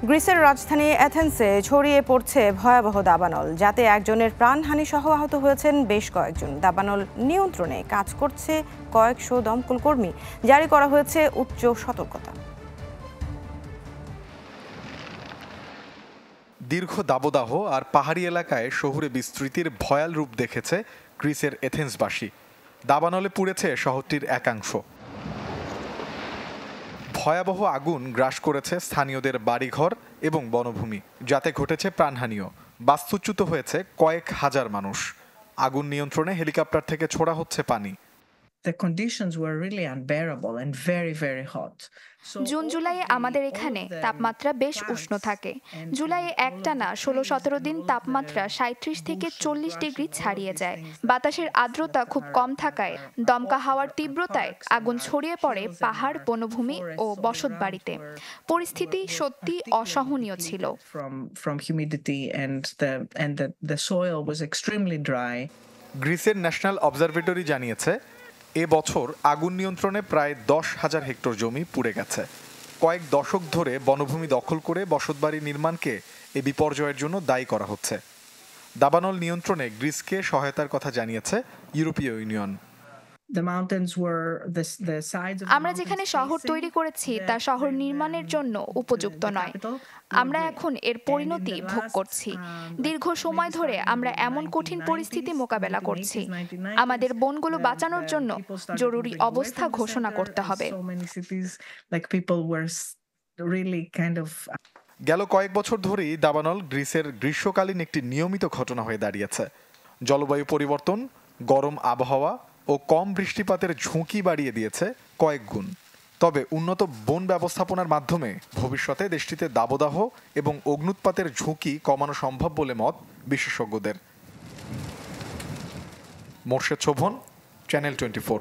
গ্রিসের রাজধানী অ্যাথেন্সে ছড়িয়ে পড়ছে ভয়াবহ দাবানল, যাতে একজনের প্রাণহানি সহ আহত হয়েছেন বেশ কয়েকজন। দাবানল নিয়ন্ত্রণে কাজ করছে কয়েকশো দমকল কর্মী। জারি করা হয়েছে উচ্চ সতর্কতা। দীর্ঘ দাবদাহ আর পাহাড়ি এলাকায় শহুরে বিস্তৃতির ভয়াল রূপ দেখেছে গ্রিসের এথেন্সবাসী। দাবানলে পুড়েছে শহরটির একাংশ। ভয়াবহ আগুন গ্রাস করেছে স্থানীয়দের বাড়িঘর এবং বনভূমি, যাতে ঘটেছে প্রাণহানিও। বাস্তুচ্যুত হয়েছে কয়েক হাজার মানুষ। আগুন নিয়ন্ত্রণে হেলিকপ্টার থেকে ছোড়া হচ্ছে পানি। জুন জুলাইয়ে আমাদের এখানে তাপমাত্রা বেশ উষ্ণ থাকে। জুলাইয়ে একটানা 16-17 দিন তাপমাত্রা 37 থেকে 40 ডিগ্রি ছাড়িয়ে যায়। বাতাসের আর্দ্রতা খুব কম থাকায় দমকা হাওয়ার তীব্রতায় আগুন ছড়িয়ে পড়ে পাহাড়, বনভূমি ও বসতবাড়িতে। পরিস্থিতি সত্যি অসহনীয় ছিল। গ্রিসের ন্যাশনাল অবজারভেটরি জানিয়েছে, এ বছর আগুন নিয়ন্ত্রণে প্রায় 10,000 হেক্টর জমি পুড়ে গেছে। কয়েক দশক ধরে বনভূমি দখল করে বসতবাড়ি নির্মাণকে এ বিপর্যয়ের জন্য দায়ী করা হচ্ছে। দাবানল নিয়ন্ত্রণে গ্রিসকে সহায়তার কথা জানিয়েছে ইউরোপীয় ইউনিয়ন। আমরা যেখানে শহর তৈরি করেছি তা শহর নির্মাণের জন্য উপযুক্ত নয়। আমরা এখন এর পরিণতি ভোগ করছি। দীর্ঘ সময় ধরে আমরা এমন কঠিন পরিস্থিতি মোকাবেলা করছি। আমাদের বনগুলো বাঁচানোর জন্য জরুরি অবস্থা ঘোষণা করতে হবে। গেল কয়েক বছর ধরেই দাবানল গ্রিসের গ্রীষ্মকালীন একটি নিয়মিত ঘটনা হয়ে দাঁড়িয়েছে। জলবায়ু পরিবর্তন, গরম আবহাওয়া ও কম বৃষ্টিপাতের ঝুঁকি বাড়িয়ে দিয়েছে কয়েক গুণ। তবে উন্নত বন ব্যবস্থাপনার মাধ্যমে ভবিষ্যতে দেশটিতে দাবদাহ এবং অগ্ন্যুৎপাতের ঝুঁকি কমানো সম্ভব বলে মত বিশেষজ্ঞদের। মোর্শেদ শোভন, চ্যানেল 24।